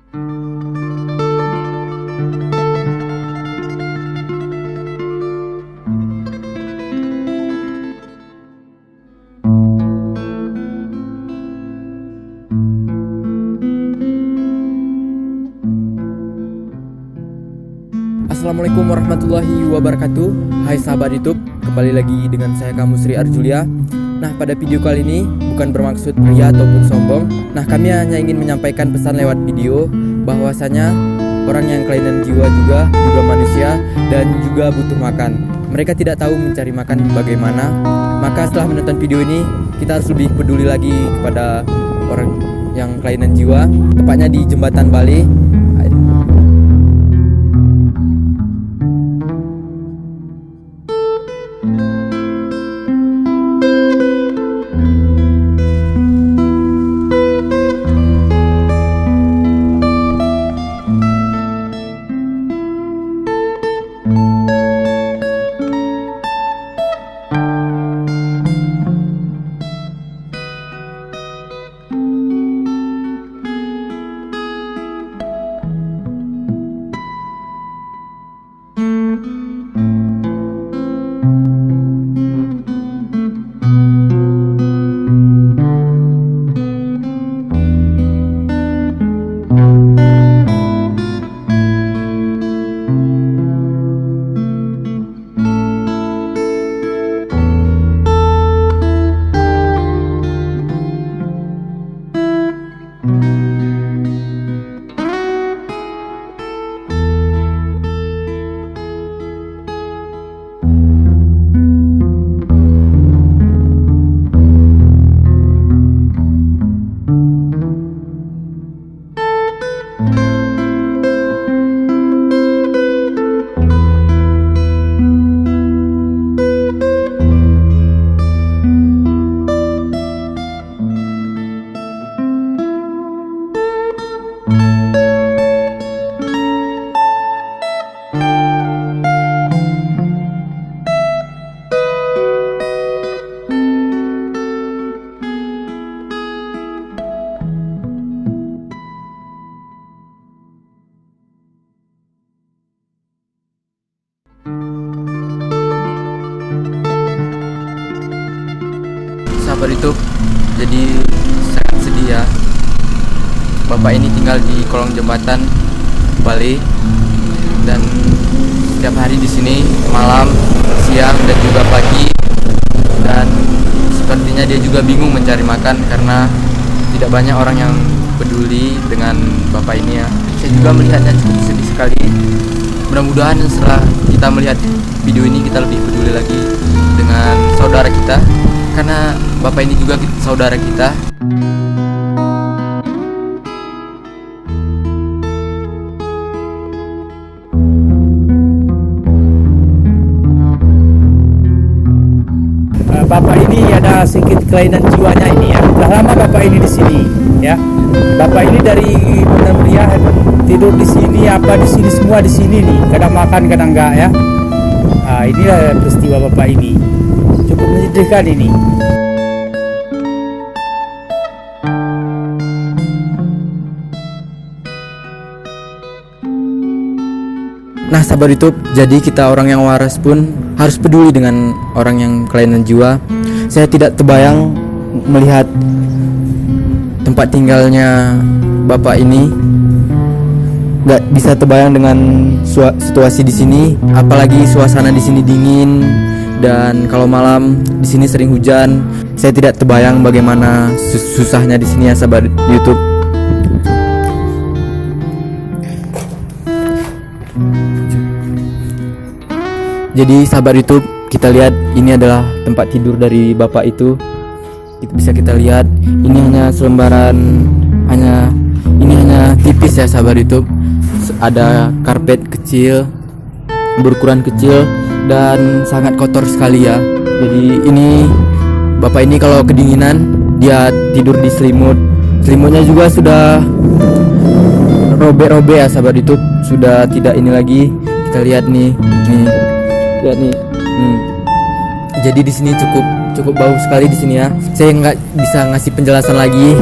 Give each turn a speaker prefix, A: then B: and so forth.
A: Assalamualaikum warahmatullahi wabarakatuh. Hai sahabat YouTube, kembali lagi dengan saya kamu Sri Arjulia. Nah, pada video kali ini bukan bermaksud ria ataupun sombong. Nah, kami hanya ingin menyampaikan pesan lewat video bahwasanya orang yang kelainan jiwa juga manusia dan juga butuh makan. Mereka tidak tahu mencari makan bagaimana. Maka setelah menonton video ini, kita harus lebih peduli lagi kepada orang yang kelainan jiwa, tepatnya di Jembatan Bali. Sahabat YouTube, jadi sangat sedih ya. Bapak ini tinggal di kolong jembatan Bali dan setiap hari di sini malam, siang dan juga pagi, dan sepertinya dia juga bingung mencari makan karena tidak banyak orang yang peduli dengan bapak ini ya. Saya juga melihatnya cukup sedih sekali. Mudah-mudahan setelah kita melihat video ini kita lebih peduli lagi dengan saudara kita, karena bapak ini juga saudara kita.
B: Bapak ini ada sedikit kelainan jiwanya ini ya. Sudah lama bapak ini di sini ya. Bapak ini dari benar-benar tidur di sini, apa di sini semua di sini nih. Kadang makan, kadang enggak ya. Nah, inilah peristiwa bapak ini. Cukup menyedihkan ini.
A: Nah, sahabat YouTube, jadi kita orang yang waras pun harus peduli dengan orang yang kelainan jiwa. Saya tidak terbayang melihat tempat tinggalnya bapak ini. Nggak bisa terbayang dengan situasi di sini, apalagi suasana di sini dingin dan kalau malam di sini sering hujan. Saya tidak terbayang bagaimana susahnya di sini ya sahabat YouTube. Jadi sahabat YouTube, kita lihat ini adalah tempat tidur dari bapak itu. Bisa kita lihat ini hanya selembaran, ini hanya tipis ya sahabat YouTube. Ada karpet kecil berukuran kecil dan sangat kotor sekali ya. Jadi ini bapak ini kalau kedinginan dia tidur di selimut. Selimutnya juga sudah robek-robek ya sahabat YouTube, sudah tidak ini lagi. Kita lihat nih, lihat nih. Jadi di sini cukup bau sekali di sini ya. Saya nggak bisa ngasih penjelasan lagi